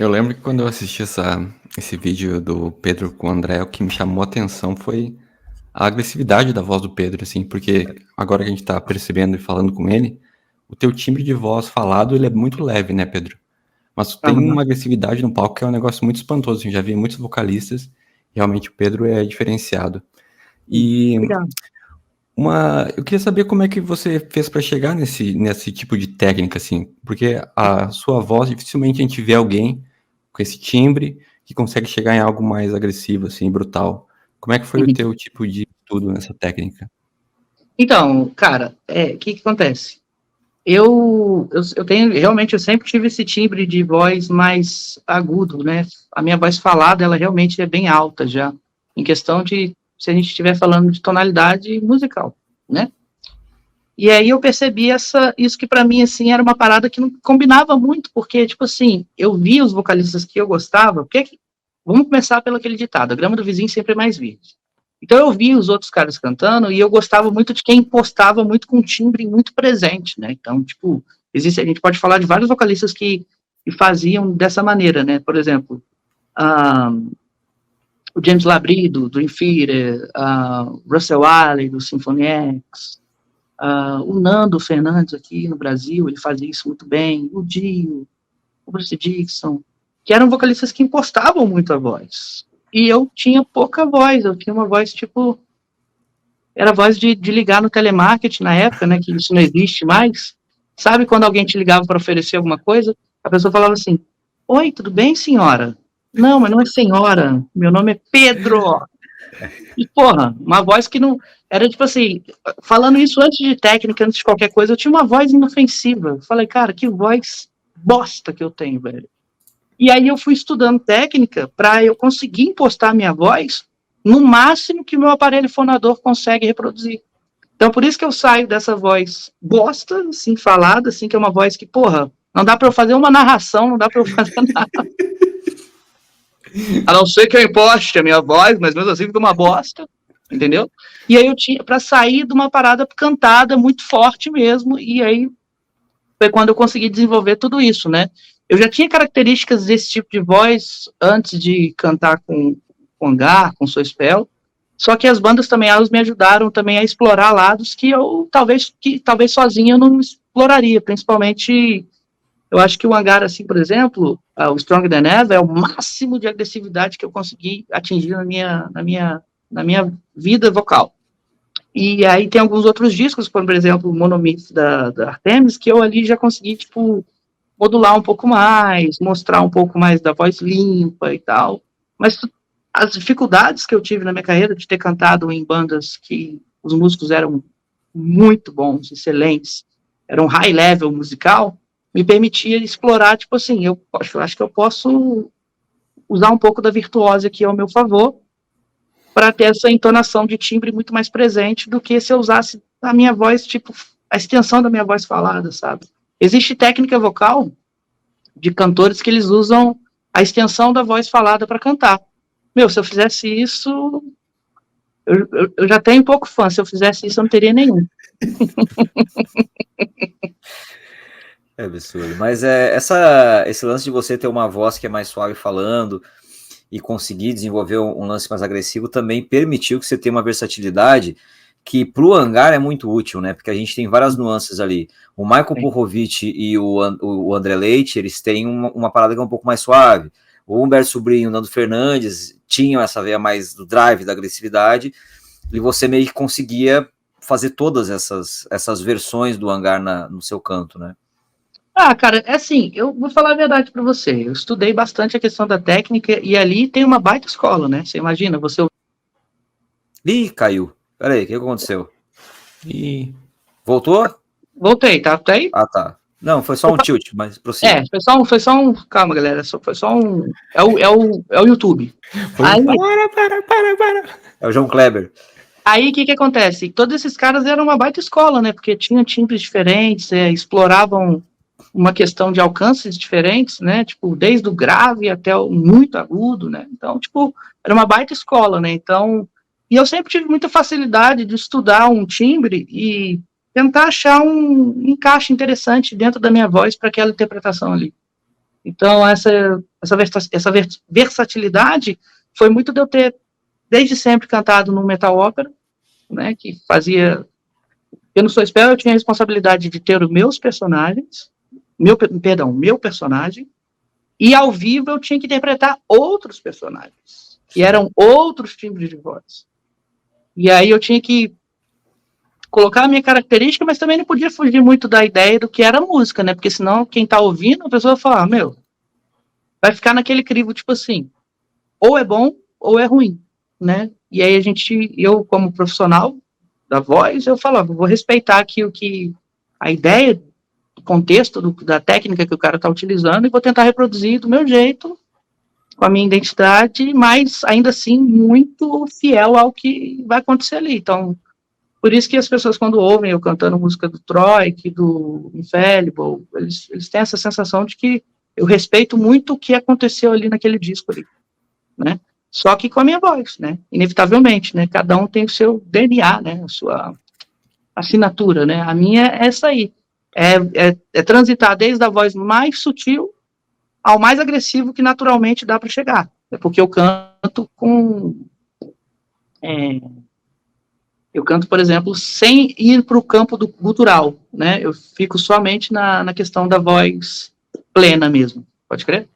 Eu lembro que quando eu assisti esse vídeo do Pedro com o André, o que me chamou a atenção foi a agressividade da voz do Pedro, assim, porque agora que a gente tá percebendo e falando com ele, o teu timbre de voz falado, ele é muito leve, né, Pedro? Mas tu tem Aham. uma agressividade no palco que é um negócio muito espantoso, assim, já vi muitos vocalistas, realmente o Pedro é diferenciado. E Obrigado. eu queria saber como é que você fez para chegar nesse tipo de técnica, assim, porque a sua voz, dificilmente a gente vê alguém com esse timbre que consegue chegar em algo mais agressivo, assim, brutal. Como é que foi o Uhum. teu tipo de estudo nessa técnica? Então, cara, o que acontece? Eu tenho, realmente, eu sempre tive esse timbre de voz mais agudo, né? A minha voz falada, ela realmente é bem alta já, em questão de, se a gente estiver falando de tonalidade musical, né? E aí eu percebi isso que para mim, assim, era uma parada que não combinava muito, porque, tipo assim, eu via os vocalistas que eu gostava, vamos começar pelo aquele ditado, a grama do vizinho sempre é mais verde. Então eu vi os outros caras cantando e eu gostava muito de quem impostava muito com um timbre muito presente, né? Então, tipo, a gente pode falar de vários vocalistas que faziam dessa maneira, né? Por exemplo, o James Labrie, do Dream Theater, Russell Allen, do Symphony X, o Nando Fernandes aqui no Brasil, ele fazia isso muito bem, o Dio, o Bruce Dickinson, que eram vocalistas que impostavam muito a voz. E eu tinha pouca voz, eu tinha uma voz tipo, era a voz de ligar no telemarketing na época, né, que isso não existe mais. Sabe quando alguém te ligava para oferecer alguma coisa? A pessoa falava assim, oi, tudo bem, senhora? Não, mas não é senhora, meu nome é Pedro. E, porra, uma voz que não... Era tipo assim, falando isso antes de técnica, antes de qualquer coisa, eu tinha uma voz inofensiva. Eu falei, cara, que voz bosta que eu tenho, velho. E aí eu fui estudando técnica para eu conseguir impostar minha voz no máximo que o meu aparelho fonador consegue reproduzir. Então, por isso que eu saio dessa voz bosta, assim, falada, assim, que é uma voz que, porra, não dá para eu fazer uma narração, não dá para eu fazer nada. A não ser que eu imposte a minha voz, mas mesmo assim fica uma bosta, entendeu? E aí eu tinha, para sair de uma parada cantada muito forte mesmo, e aí foi quando eu consegui desenvolver tudo isso, né? Eu já tinha características desse tipo de voz antes de cantar com Hangar, com Soul Spell, só que as bandas também, elas me ajudaram também a explorar lados que talvez sozinha eu não exploraria, principalmente, eu acho que o Hangar, assim, por exemplo, o Stronger Than Ever é o máximo de agressividade que eu consegui atingir na minha vida vocal. E aí tem alguns outros discos, como, por exemplo, o Monomyth da Artemis, que eu ali já consegui, tipo, modular um pouco mais, mostrar um pouco mais da voz limpa e tal. Mas as dificuldades que eu tive na minha carreira de ter cantado em bandas que os músicos eram muito bons, excelentes, era um high level musical, me permitia explorar, tipo assim, eu acho que eu posso usar um pouco da virtuose aqui ao meu favor para ter essa entonação de timbre muito mais presente do que se eu usasse a minha voz, tipo, a extensão da minha voz falada, sabe? Existe técnica vocal de cantores que eles usam a extensão da voz falada para cantar. Meu, se eu fizesse isso, eu já tenho pouco fã. Se eu fizesse isso, eu não teria nenhum. É absurdo. Mas esse lance de você ter uma voz que é mais suave falando e conseguir desenvolver um lance mais agressivo também permitiu que você tenha uma versatilidade que para o Hangar é muito útil, né? Porque a gente tem várias nuances ali. O Michael Pujovic e o André Leite, eles têm uma parada que é um pouco mais suave. O Humberto Sobrinho e o Nando Fernandes tinham essa veia mais do drive, da agressividade, e você meio que conseguia fazer todas essas versões do Hangar no seu canto, né? Cara, é assim, eu vou falar a verdade para você. Eu estudei bastante a questão da técnica e ali tem uma baita escola, né? Você imagina, você... Ih, caiu. Peraí, o que aconteceu? E Voltou? Voltei, tá aí? Ah, tá. Não, foi só um tilt, mas prossiga. Foi só um... Calma, galera, foi só um... É o YouTube. Para. É o João Kleber. Aí, o que acontece? Todos esses caras eram uma baita escola, né? Porque tinham timbres diferentes, exploravam uma questão de alcances diferentes, né? Tipo, desde o grave até o muito agudo, né? Então, tipo, era uma baita escola, né? Então, e eu sempre tive muita facilidade de estudar um timbre e tentar achar um encaixe interessante dentro da minha voz para aquela interpretação ali. Então, essa versatilidade foi muito de eu ter, desde sempre, cantado no metal ópera, né, que fazia... Eu não sou spell, eu tinha a responsabilidade de ter os meus personagens, meu personagem, e ao vivo eu tinha que interpretar outros personagens, que eram outros timbres de voz. E aí eu tinha que colocar a minha característica, mas também não podia fugir muito da ideia do que era música, né? Porque senão quem tá ouvindo, a pessoa vai falar, vai ficar naquele crivo, tipo assim, ou é bom ou é ruim, né? E aí eu como profissional da voz, eu falava, vou respeitar aqui a ideia, o contexto da técnica que o cara tá utilizando e vou tentar reproduzir do meu jeito, com a minha identidade, mas ainda assim muito fiel ao que vai acontecer ali. Então, por isso que as pessoas, quando ouvem eu cantando música do Troik, do Infallible, eles têm essa sensação de que eu respeito muito o que aconteceu ali naquele disco ali, né? Só que com a minha voz, né? Inevitavelmente, né? Cada um tem o seu DNA, né? A sua assinatura, né? A minha é essa aí. É transitar desde a voz mais sutil ao mais agressivo que naturalmente dá para chegar. É porque eu canto eu canto, por exemplo, sem ir para o campo do gutural, né? Eu fico somente na questão da voz plena mesmo. Pode crer?